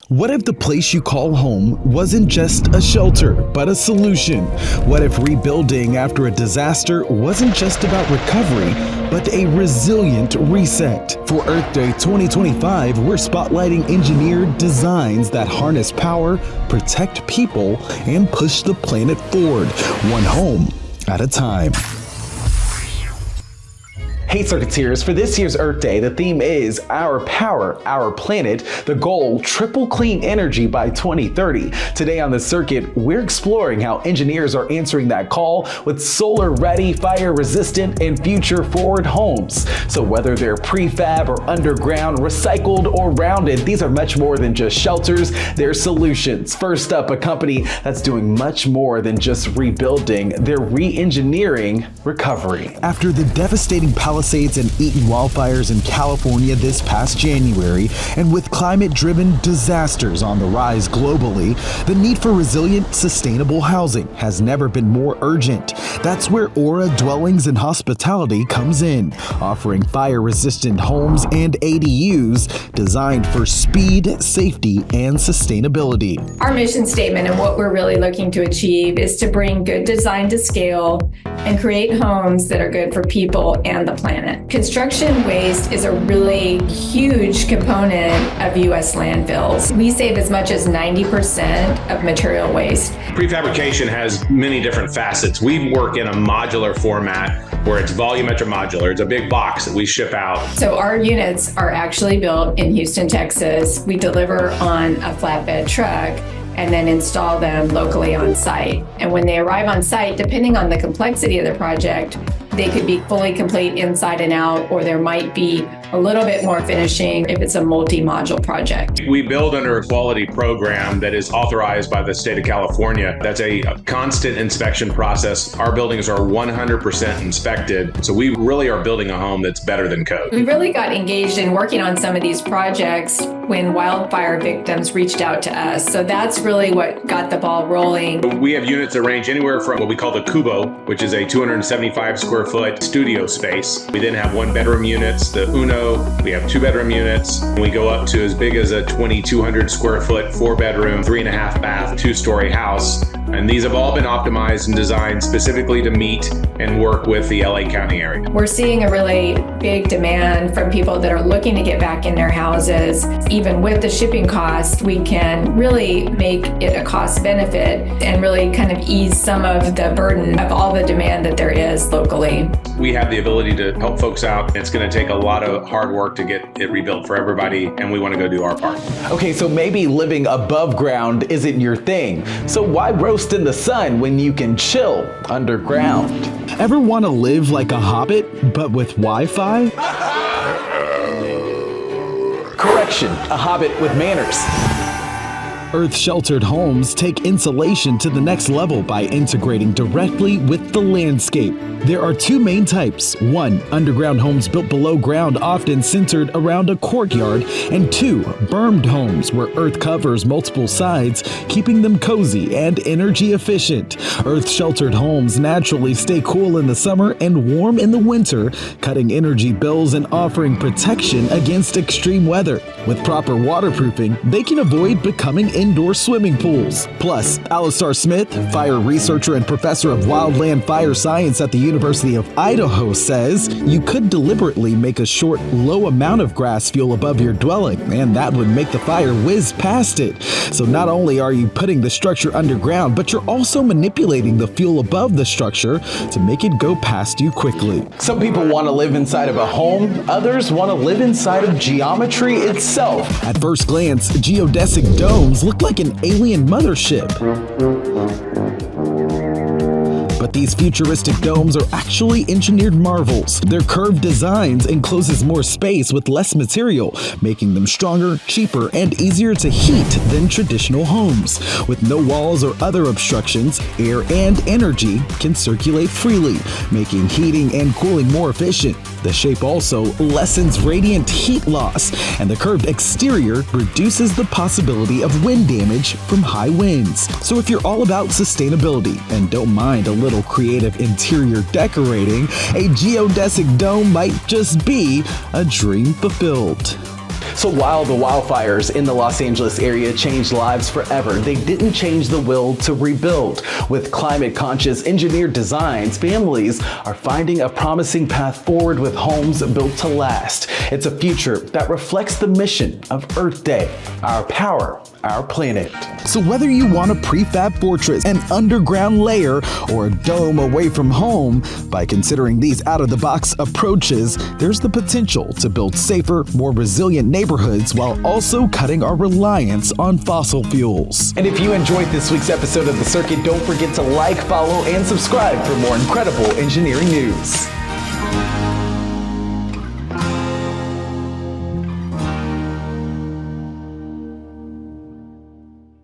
What if the place you call home wasn't just a shelter, but a solution? What if rebuilding after a disaster wasn't just about recovery, but a resilient reset? For Earth Day 2025, we're spotlighting engineered designs that harness power, protect people, and push the planet forward, one home at a time. Hey Circuiteers, for this year's Earth Day, the theme is Our Power, Our Planet, the goal, triple clean energy by 2030. Today on the circuit, we're exploring how engineers are answering that call with solar-ready, fire-resistant, and future-forward homes. So whether they're prefab or underground, recycled or rounded, these are much more than just shelters, they're solutions. First up, a company that's doing much more than just rebuilding, they're re-engineering recovery. After the devastating Palisades and Eaton wildfires in California this past January, and with climate-driven disasters on the rise globally, the need for resilient, sustainable housing has never been more urgent. That's where Aura Dwellings and Hospitality comes in, offering fire-resistant homes and ADUs designed for speed, safety, and sustainability. Our mission statement and what we're really looking to achieve is to bring good design to scale and create homes that are good for people and the planet. Construction waste is a really huge component of U.S. landfills. We save as much as 90% of material waste. Prefabrication has many different facets. We work in a modular format where it's volumetric modular. It's a big box that we ship out. So our units are actually built in Houston, Texas. We deliver on a flatbed truck and then install them locally on site. And when they arrive on site, depending on the complexity of the project, they could be fully complete inside and out, or there might be a little bit more finishing if it's a multi-module project. We build under a quality program that is authorized by the state of California. That's a constant inspection process. Our buildings are 100% inspected, so we really are building a home that's better than code. We really got engaged in working on some of these projects when wildfire victims reached out to us. So that's really what got the ball rolling. We have units that range anywhere from what we call the Kubo, which is a 275 square foot studio space. We then have 1-bedroom units, the Uno. We have 2-bedroom units. We go up to as big as a 2,200 square foot, 4-bedroom, 3.5 bath, 2-story house. And these have all been optimized and designed specifically to meet and work with the LA County area. We're seeing a really big demand from people that are looking to get back in their houses. Even with the shipping cost, we can really make it a cost benefit and really kind of ease some of the burden of all the demand that there is locally. We have the ability to help folks out. It's going to take a lot of hard work to get it rebuilt for everybody, and we want to go do our part. Okay, so maybe living above ground isn't your thing. So why roast in the sun when you can chill underground? Ever want to live like a hobbit, but with Wi-Fi? Correction, a hobbit with manners. Earth-sheltered homes take insulation to the next level by integrating directly with the landscape. There are two main types. 1, underground homes built below ground, often centered around a courtyard, and 2, bermed homes where earth covers multiple sides, keeping them cozy and energy efficient. Earth-sheltered homes naturally stay cool in the summer and warm in the winter, cutting energy bills and offering protection against extreme weather. With proper waterproofing, they can avoid becoming indoor swimming pools. Plus, Alistar Smith, fire researcher and professor of wildland fire science at the University of Idaho, says you could deliberately make a short, low amount of grass fuel above your dwelling, and that would make the fire whiz past it. So not only are you putting the structure underground, but you're also manipulating the fuel above the structure to make it go past you quickly. Some people want to live inside of a home, others want to live inside of geometry itself. At first glance, geodesic domes look like an alien mothership. But these futuristic domes are actually engineered marvels. Their curved designs encloses more space with less material, making them stronger, cheaper, and easier to heat than traditional homes. With no walls or other obstructions, air and energy can circulate freely, making heating and cooling more efficient. The shape also lessens radiant heat loss, and the curved exterior reduces the possibility of wind damage from high winds. So if you're all about sustainability and don't mind a little creative interior decorating, a geodesic dome might just be a dream fulfilled. So while the wildfires in the Los Angeles area changed lives forever, they didn't change the will to rebuild. With climate-conscious engineered designs, families are finding a promising path forward with homes built to last. It's a future that reflects the mission of Earth Day, our power, our planet. So whether you want a prefab fortress, an underground layer, or a dome away from home, by considering these out-of-the-box approaches, there's the potential to build safer, more resilient neighborhoods while also cutting our reliance on fossil fuels. And if you enjoyed this week's episode of The Circuit, don't forget to like, follow, and subscribe for more incredible engineering news.